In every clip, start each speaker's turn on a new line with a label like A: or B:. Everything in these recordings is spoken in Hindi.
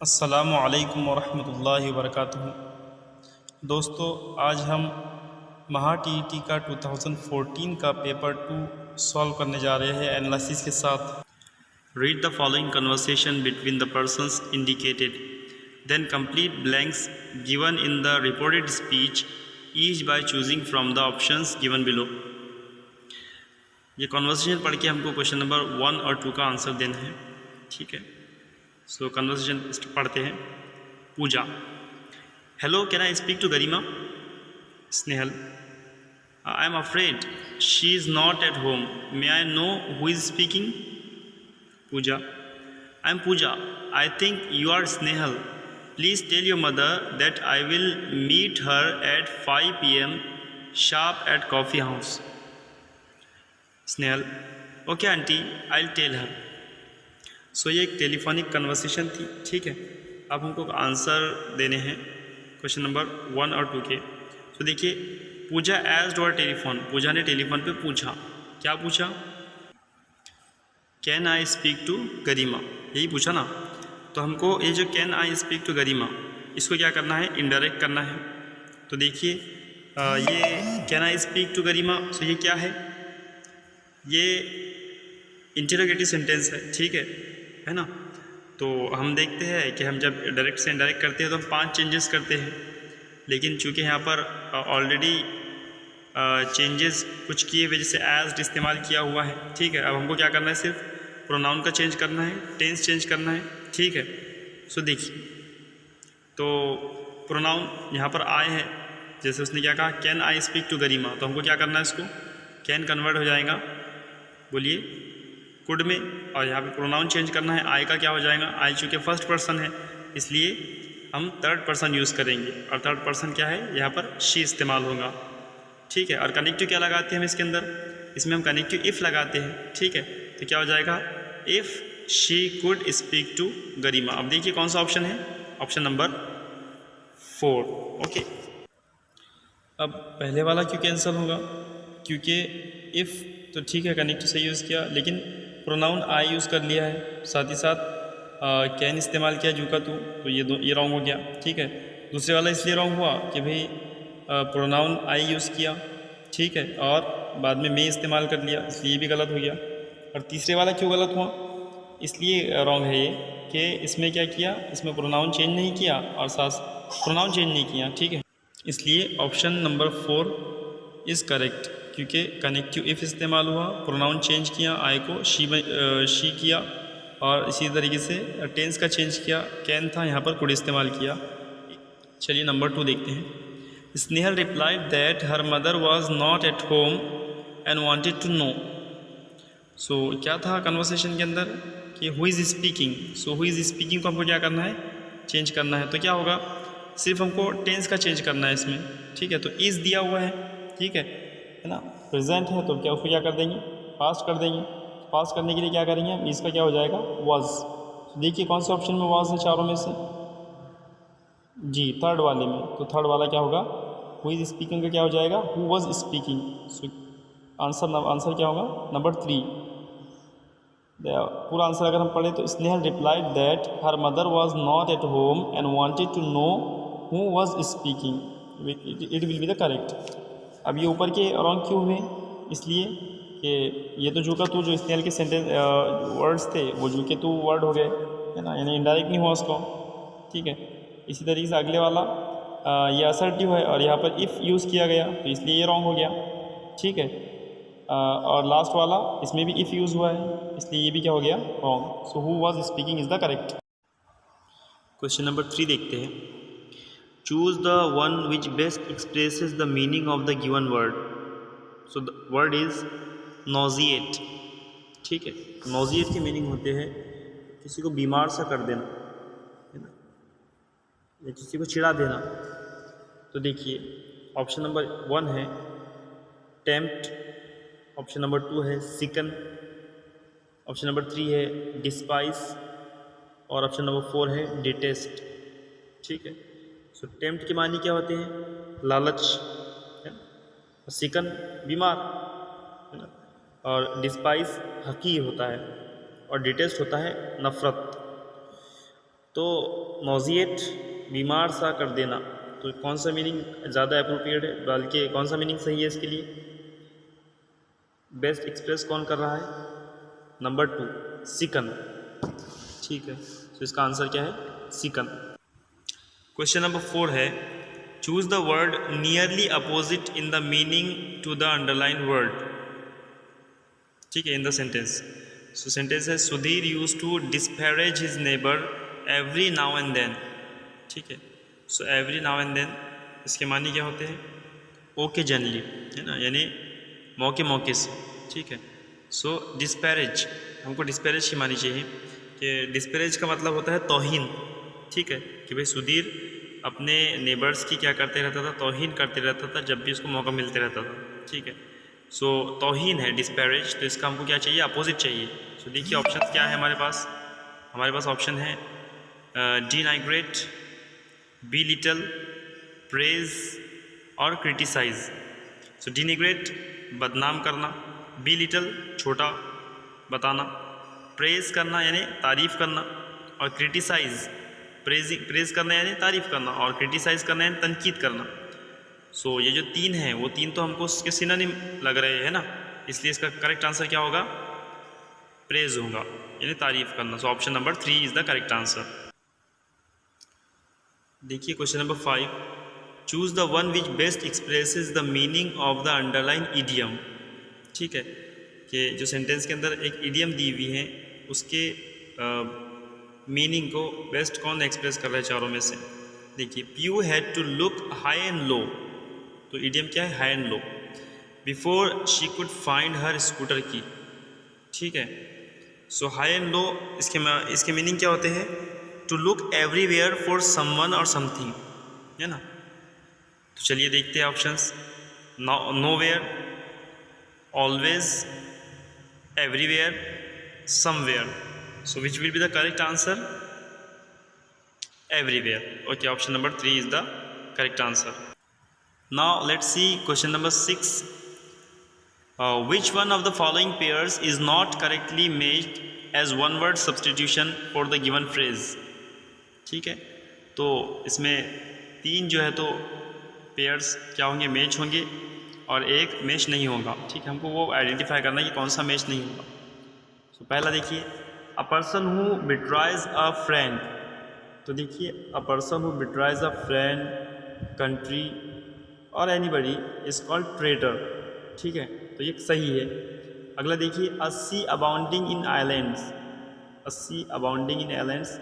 A: अस्सलामु अलैकुम वरहमतुल्लाहि वबरकातुहू। दोस्तों, आज हम महा टीईटी का 2014 का पेपर 2 सॉल्व करने जा रहे हैं एनालिसिस के साथ। Read the following conversation between the persons indicated, then complete blanks given in the reported speech each by choosing from the options given below. ये कन्वर्सेशन पढ़ के हमको क्वेश्चन नंबर 1 और 2 का आंसर देना है। ठीक है, सो कन्वर्सेशन पढ़ते हैं। Pooja: hello, can I speak to Garima? Snehal: I am afraid she is not at home, may I know who is speaking? Pooja: I am Pooja, I think you are Snehal, please tell your mother that I will meet her at 5 PM sharp at coffee house. Snehal: okay aunty, I will tell her. So ये एक टेलीफोनिक कन्वर्सेशन थी। ठीक है, अब हमको आंसर देने हैं क्वेश्चन नंबर 1 और 2 के। तो देखिए, पूजा एज डोर टेलीफोन, पूजा ने टेलीफोन पे पूछा। क्या पूछा? कैन आई स्पीक टू गरिमा, यही पूछा ना। तो हमको ये जो कैन आई स्पीक टू गरिमा, इसको क्या करना है? इनडायरेक्ट करना है। तो देखिए, ये कैन आई स्पीक टू गरिमा, सो ये क्या है? ये इंटरोगेटिव सेंटेंस है। ठीक है ना। तो हम देखते हैं कि हम जब डायरेक्ट से इनडायरेक्ट करते हैं तो हम 5 चेंजेस करते हैं, लेकिन चूँकि यहाँ पर ऑलरेडी चेंजेस कुछ किए हुए, जैसे एज इस्तेमाल किया हुआ है। ठीक है, अब हमको क्या करना है? सिर्फ प्रोनाउन का चेंज करना है, टेंस चेंज करना है। ठीक है, सो देखिए, तो प्रोनाउन यहाँ पर आए हैं। जैसे उसने क्या कहा, कैन आई स्पीक टू गरिमा, तो हमको क्या करना है? इसको कैन कन्वर्ट हो जाएगा, बोलिए, कुड में, और यहाँ पे प्रोनाउन चेंज करना है। आई का क्या हो जाएगा? आई चूँकि फर्स्ट पर्सन है, इसलिए हम थर्ड पर्सन यूज़ करेंगे, और थर्ड पर्सन क्या है? यहाँ पर शी इस्तेमाल होगा। ठीक है, और कनेक्टिव क्या लगाते हैं हम इसके अंदर? इसमें हम कनेक्टिव इफ़ लगाते हैं। ठीक है, तो क्या हो जाएगा? If she could speak to Garima. अब देखिए कौन सा ऑप्शन है? Option number 4। ओके, अब पहले वाला क्यों कैंसिल होगा? क्योंकि इफ़ तो ठीक है, कनेक्टिव से यूज़ किया, लेकिन प्रोनाउन आई यूज़ कर लिया है, साथ ही साथ कैन इस्तेमाल किया जू का तू, तो ये रॉन्ग हो गया। ठीक है, दूसरे वाला इसलिए रॉन्ग हुआ कि भाई प्रोनाउन आई यूज़ किया, ठीक है, और बाद में मे इस्तेमाल कर लिया, इसलिए भी गलत हो गया। और तीसरे वाला क्यों गलत हुआ? इसलिए रॉन्ग है ये कि इसमें क्या किया? इसमें प्रोनाउन चेंज नहीं किया और साथ प्रोनाउन चेंज नहीं किया। ठीक है, इसलिए ऑप्शन नंबर 4 इज़ करेक्ट, क्योंकि कनेक्टिव इफ़ इस्तेमाल हुआ, प्रोनाउन चेंज किया, आई को शी किया, और इसी तरीके से टेंस का चेंज किया, कैन था, यहाँ पर कुड इस्तेमाल किया। चलिए नंबर 2 देखते हैं। Snehal replied that her mother was not at home and wanted to know. So क्या था कन्वर्सेशन के अंदर कि who is speaking. So who is speaking को हमको क्या करना है? चेंज करना है। तो क्या होगा? सिर्फ हमको टेंस का चेंज करना है इसमें। ठीक है, तो इज़ दिया हुआ है, ठीक है ना, प्रेजेंट है, तो क्या उसको क्या कर देंगे? पास्ट कर देंगे। पास्ट करने के लिए क्या करेंगे? इसका क्या हो जाएगा? वॉज। देखिए कौन से ऑप्शन में वॉज है चारों में से? जी, थर्ड वाले में। तो थर्ड वाला क्या होगा? हु इज़ स्पीकिंग का क्या हो जाएगा? Who was speaking. So answer क्या होगा? नंबर 3। पूरा आंसर अगर हम पढ़ें तो Snehal replied that her mother was not at home and wanted to know who was speaking, it will be the correct. अब ये ऊपर के रॉन्ग क्यों हुए? इसलिए कि ये तो जू का तू जो स्नेहल के सेंटेंस वर्ड्स थे वो जू के तू वर्ड हो गए, है ना, यानी इनडायरेक्ट नहीं हुआ उसको। ठीक है, इसी तरीके से अगले वाला ये असर्टिव है और यहाँ पर इफ़ यूज़ किया गया, तो इसलिए ये रॉन्ग हो गया। ठीक है, और लास्ट वाला इसमें भी इफ़ यूज़ हुआ है, इसलिए ये भी क्या हो गया? Wrong. So who was speaking is the correct. Question number 3 देखते हैं। Choose the one which best expresses the meaning of the given word. So the word is nauseate. ठीक है, नॉजिएट की मीनिंग होते हैं किसी को बीमार सा कर देना, है ना, या किसी को चिढ़ा देना। तो देखिए, ऑप्शन नंबर 1 है टेम्प्ट, ऑप्शन नंबर 2 है सिकन, ऑप्शन नंबर 3 है डिस्पाइस, और ऑप्शन नंबर 4 है डिटेस्ट। ठीक है, सो टेम्प्ट के मानी क्या होते हैं? लालच, है ना, और सिकन बीमार, है ना, और डिस्पाइस हकीर होता है, और डिटेस्ट होता है नफ़रत। तो नॉजिएट बीमार सा कर देना, तो कौन सा मीनिंग ज़्यादा अप्रोप्रिएट है, बल्कि कौन सा मीनिंग सही है इसके लिए, बेस्ट एक्सप्रेस कौन कर रहा है, नंबर 2 सिकन। ठीक है, तो इसका आंसर क्या है, सिकन। क्वेश्चन नंबर 4 है, choose the word nearly opposite in the meaning to the underline word. ठीक है, in the sentence. So sentence है, Sudhir use to disparage his neighbour every now and then. ठीक है, so every now and then इसके मानी क्या होते हैं, ओकेजनली, है ना, यानी मौके मौके से। ठीक है, सो डिस्पैरेज, हमको डिस्पैरेज की मानी चाहिए कि डिस्पैरेज का मतलब होता है तौहीन। ठीक है, कि भाई सुधीर अपने नेबर्स की क्या करते रहता था, तौहीन करते रहता था जब भी उसको मौका मिलते रहता था। ठीक है, सो तौहीन है डिस्पैरेज, तो इसका हमको क्या चाहिए, अपोजिट चाहिए। सो देखिए ऑप्शन क्या है हमारे पास ऑप्शन है डिनाइग्रेट, बी लिटल, प्रेज और क्रिटिसाइज। सो डिनिग्रेट बदनाम करना, बी लिटल छोटा बताना, प्रेज करना यानी तारीफ़ करना, और क्रिटिसाइज प्रेज करना यानी तारीफ़ करना, और क्रिटिसाइज़ करना यानी तनकीद करना। सो ये जो 3 हैं वो 3 तो हमको उसके सिनोनिम लग रहे हैं ना, इसलिए इसका करेक्ट आंसर क्या होगा, प्रेज होगा, यानी तारीफ़ करना। So option number 3 is the correct answer. देखिए question number 5, choose the one which best expresses the meaning of the underline idiom. ठीक है, कि जो सेंटेंस के अंदर एक ईडियम दी हुई है उसके मीनिंग को बेस्ट कौन एक्सप्रेस कर रहा है चारों में से। देखिए, Pew had to look high and low, तो ईडियम क्या है, high and low, before she could find her scooter key. ठीक है, सो हाई एंड लो इसके मीनिंग क्या होते हैं, to look everywhere for someone और समथिंग, है ना। तो चलिए देखते हैं options, nowhere, always, everywhere, somewhere. So which will be the correct answer, everywhere. Okay, option number 3 is the correct answer. Now let's see question number 6, which one of the following pairs is not correctly matched as one word substitution for the given phrase। ठीक है, तो इसमें 3 जो है तो पेयर्स क्या होंगे, मैच होंगे, और एक मैच नहीं होगा। ठीक है, हमको वो आइडेंटिफाई करना है कि कौन सा मैच नहीं होगा। तो पहला देखिए, a person who betrays a friend, तो देखिए a person who betrays a friend, country और एनीबडी इज कॉल्ड ट्रेटर। ठीक है, तो ये सही है। अगला देखिए, a sea abounding in islands, a sea abounding in islands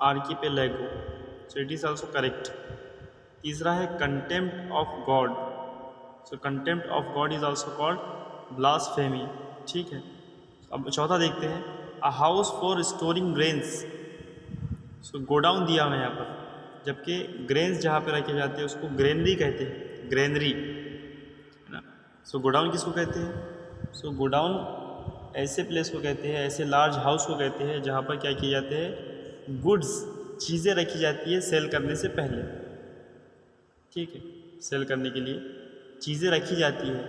A: archipelago, so it is also correct. तीसरा है contempt of God, so contempt of God is also called blasphemy. ठीक है, अब चौथा देखते हैं, a house for storing grains, so godown दिया हुआ है यहाँ पर, जबकि ग्रेन्स जहाँ पे रखे जाते हैं उसको ग्रेनरी कहते हैं, ग्रेनरी, है ना। सो गोडाउन किसको कहते हैं, सो गोडाउन ऐसे प्लेस को कहते हैं, ऐसे लार्ज हाउस को कहते हैं जहाँ पर क्या किए जाते हैं, गुड्स, चीज़ें रखी जाती है सेल करने से पहले। ठीक है, सेल करने के लिए चीज़ें रखी जाती है,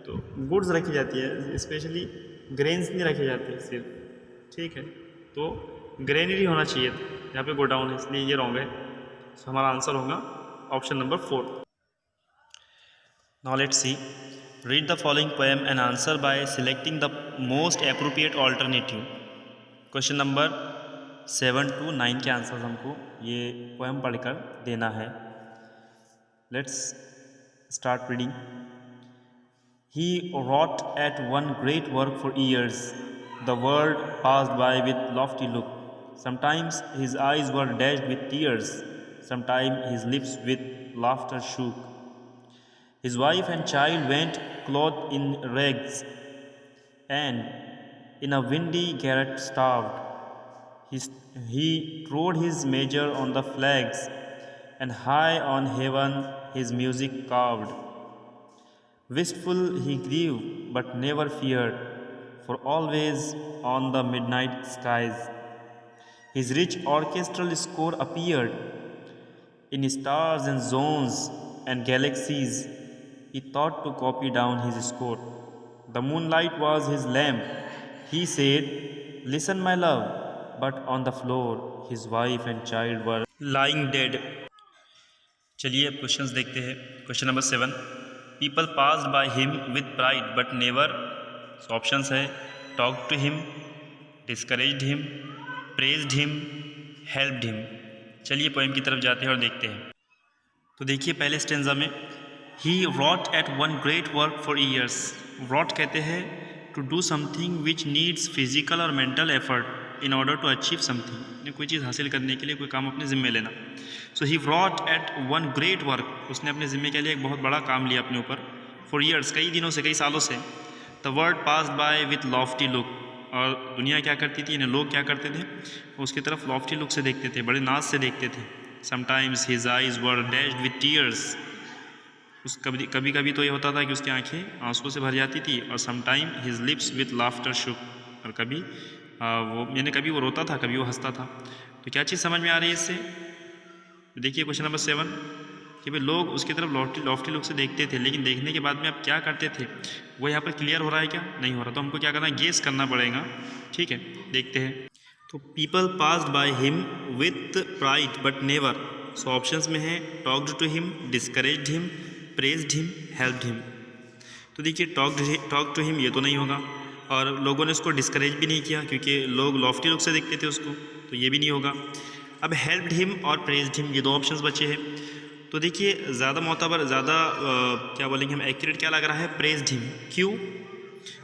A: तो गुड्स रखी जाती है, स्पेशली ग्रेन्स नहीं रखे जाते सिर्फ। ठीक है, तो ग्रेनरी होना चाहिए था, यहाँ पे गोडाउन है, इसलिए ये रॉन्ग है। तो हमारा आंसर होगा option number 4। Now let's C, read the following poem and answer by selecting the most appropriate alternative. Question number 7 to 9 के आंसर हमको ये पोएम पढ़कर देना है। Let's start reading. He wrought at one great work for years. The world passed by with lofty look. Sometimes his eyes were dashed with tears. Sometimes his lips with laughter shook. His wife and child went clothed in rags, and in a windy garret starved. He trod his measure on the flags, and high on heaven his music carved. Wistful he grew, but never feared, for always on the midnight skies his rich orchestral score appeared. In stars and zones and galaxies he thought to copy down his score. The moonlight was his lamp. He said, "Listen, my love, but on the floor his wife and child were lying dead. चलिए अब क्वेश्चंस देखते हैं। Question number 7, people passed by him with pride but never, options है talk to him, discouraged him, praised him, helped him. चलिए पोएम की तरफ जाते हैं और देखते हैं। तो देखिए पहले स्टेंजा में ही wrought at one great work for years. wrought कहते हैं to do something which needs physical और mental effort in order to achieve something, कोई चीज़ हासिल करने के लिए कोई काम अपने ज़िम्मे लेना। So he wrought at one great work, उसने अपने ज़िम्मे के लिए एक बहुत बड़ा काम लिया अपने ऊपर, फॉर ईयर्स, कई दिनों से, कई सालों से। The world passed by with Lofty look, और दुनिया क्या करती थी, यानी लोग क्या करते थे, उसकी तरफ लॉफ्टी लुक से देखते थे, बड़े नाज से देखते थे। Sometimes his eyes were dashed with tears, उस कभी कभी तो ये होता था कि उसकी आंखें आंसुओं से भर जाती थी। और sometime his lips with laughter shook, और कभी कभी वो रोता था, कभी वो हंसता था। तो क्या चीज़ समझ में आ रही है इससे? देखिए क्वेश्चन नंबर 7 कि भाई लोग उसकी तरफ लॉफ्टी लुक से देखते थे, लेकिन देखने के बाद में अब क्या करते थे वो यहाँ पर क्लियर हो रहा है क्या? नहीं हो रहा। तो हमको क्या करना है, गेस करना पड़ेगा। ठीक है, देखते हैं। तो people passed by him with pride but never, so options में है talked to him, discouraged him, praised him, helped him. तो देखिए टॉक टू हिम ये तो नहीं होगा, और लोगों ने उसको डिस्करेज भी नहीं किया क्योंकि लोग लॉफ्टी लुक से देखते थे उसको, तो ये भी नहीं होगा। अब हेल्प्ड हिम और प्रेज्ड हिम, ये दो ऑप्शंस बचे हैं। तो देखिए ज़्यादा मोतबर, ज़्यादा क्या बोलेंगे हम, एक्यूरेट क्या लग रहा है, प्रेज्ड हिम। क्यों?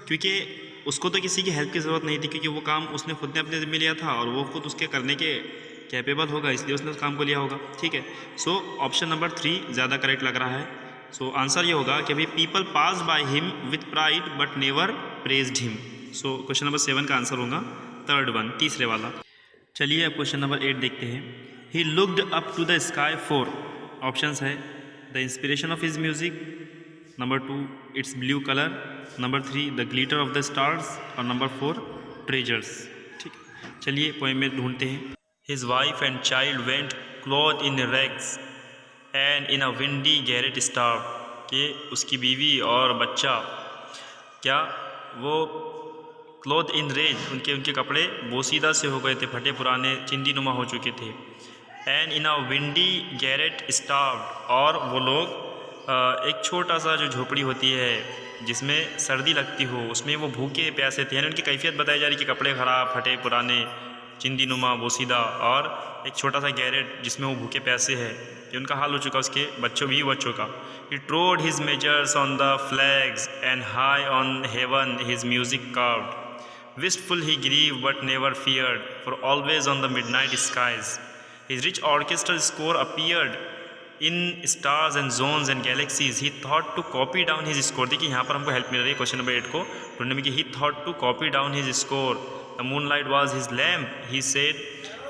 A: क्योंकि उसको तो किसी की हेल्प की ज़रूरत नहीं थी, क्योंकि वो काम उसने खुद ने अपने ज़िम्मे लिया था और वो खुद उसके करने के कैपेबल होगा, इसलिए उसने उस काम को लिया होगा। ठीक है, सो ऑप्शन नंबर 3 ज़्यादा करेक्ट लग रहा है। सो आंसर ये होगा कि भाई people passed by him with pride but never praised him. So question number 7 का आंसर होगा थर्ड वन, तीसरे वाला। चलिए अब क्वेश्चन नंबर 8 देखते हैं। He looked up to the sky for, options है the inspiration of his music, number 2 its blue colour, number 3 the glitter of the stars, और नंबर 4 ट्रेजर्स। ठीक, चलिए पोएम में ढूंढते हैं। His wife and child went cloth in rags and in a windy garret star, कि उसकी बीवी और बच्चा क्या वो क्लॉथ इन रेज, उनके कपड़े बोसीदा से हो गए थे, फटे पुराने चिंदी नुमा हो चुके थे। And in a windy Garrett starve, और वो लोग एक छोटा सा जो झोपड़ी होती है जिसमें सर्दी लगती हो, उसमें वो भूखे प्यासे थे। यानी उनकी कैफियत बताई जा रही कि कपड़े ख़राब, फटे पुराने, चिंदी नुमा, बोसीदा, और एक छोटा सा गैरेट जिसमें वो भूखे प्यासे है। ये उनका हाल हो चुका उसके बच्चों का। He trod his measures on the flags and high on heaven his music carved, wistful he grieved but never feared, for always on the midnight skies his rich orchestral score appeared, in stars and zones and galaxies he thought to copy down his score। देखिए यहाँ पर हमको हेल्प मिल रही है क्वेश्चन नंबर 8 को ढूंढने में कि he thought to copy down his score, the moonlight was his lamp he said।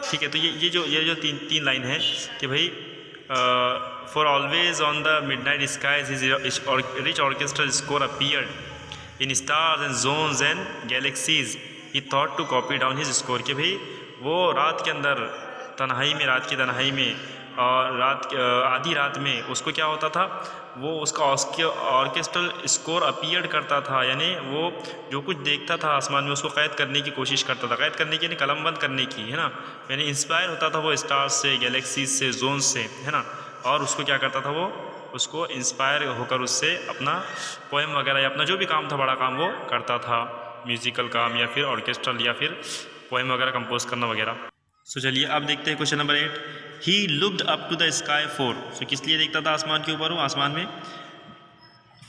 A: ठीक है, तो ये जो तीन लाइन है कि भाई for always on the midnight skies his rich orchestral score appeared, in stars and zones and galaxies he thought to copy down his score, कि भाई वो रात के अंदर तन्हाई में, रात की तन्हाई में और आधी रात में उसको क्या होता था, वो उसका ऑर्केस्ट्रल स्कोर अपीयर करता था। यानी वो जो कुछ देखता था आसमान में उसको कैद करने की कोशिश करता था, कैद करने की यानी कलमबंद करने की, है ना। यानी इंस्पायर होता था वो स्टार्स से, गैलेक्सीज से, जोन्स से, है ना। और उसको क्या करता था, वो उसको इंस्पायर होकर उससे अपना पोएम वगैरह या अपना जो भी काम था, बड़ा काम, वो करता था, म्यूज़िकल काम या फिर ऑर्केस्ट्रल या फिर पोएम वगैरह कंपोज करना वगैरह। सो चलिए अब देखते हैं question number 8। He looked up to the sky for, so किस लिए देखता था आसमान के ऊपर, वो आसमान में,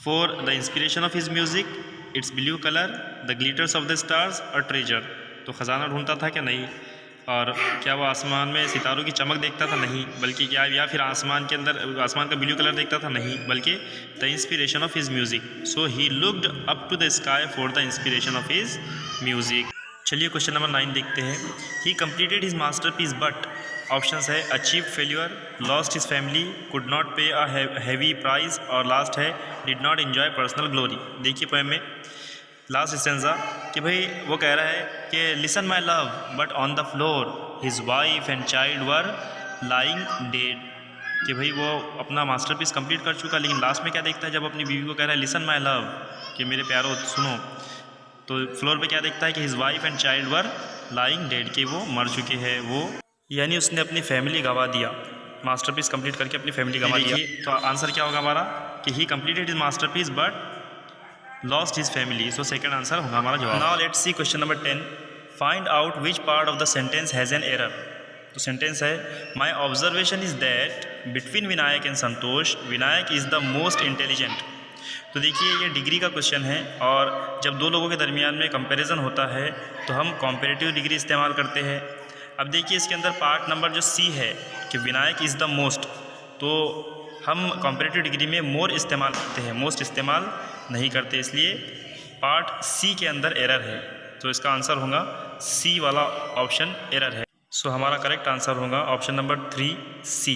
A: for the inspiration of his music, it's blue colour, the glitters of the stars, और ट्रेजर। तो ख़जाना ढूंढता था क्या? नहीं। और क्या वो आसमान में सितारों की चमक देखता था? नहीं। बल्कि क्या, या फिर आसमान के अंदर आसमान का ब्लू कलर देखता था? नहीं, बल्कि the inspiration of his music. So he looked up to the sky for the inspiration of his music. चलिए क्वेश्चन नंबर 9 देखते हैं। He completed his masterpiece but, options है achieve failure, lost his family, could not pay a heavy price, और लास्ट है did not enjoy personal glory. देखिए पोएम में लास्ट स्टेंजा कि भाई वो कह रहा है कि listen my love but on the floor his wife and child were lying dead, कि भाई वो अपना मास्टरपीस कंप्लीट कर चुका, लेकिन लास्ट में क्या देखता है, जब अपनी बीवी को कह रहा है लिसन माई लव, कि मेरे प्यारो सुनो, तो फ्लोर पे क्या देखता है कि his wife and child were lying dead, कि वो मर चुके हैं, वो यानी उसने अपनी फैमिली गंवा दिया, मास्टरपीस कंप्लीट करके अपनी फैमिली गंवा दिया। तो आंसर क्या होगा हमारा कि ही completed his masterpiece but lost his family. So second answer होगा हमारा जवाब। Now let's see question number 10, find out which part of the sentence has an error. तो सेंटेंस है my observation is that between Vinayak and Santosh Vinayak is the most intelligent. तो देखिए ये डिग्री का क्वेश्चन है और जब दो लोगों के दरमियान में कंपैरिजन होता है तो हम कॉम्पेरेटिव डिग्री इस्तेमाल करते हैं। अब देखिए इसके अंदर पार्ट नंबर जो सी है कि विनायक इज़ द मोस्ट, तो हम कॉम्पेरेटिव डिग्री में मोर इस्तेमाल करते हैं, मोस्ट इस्तेमाल नहीं करते, इसलिए पार्ट सी के अंदर एरर है। तो इसका आंसर होगा सी वाला ऑप्शन एरर है। सो हमारा करेक्ट आंसर होगा ऑप्शन नंबर 3 सी।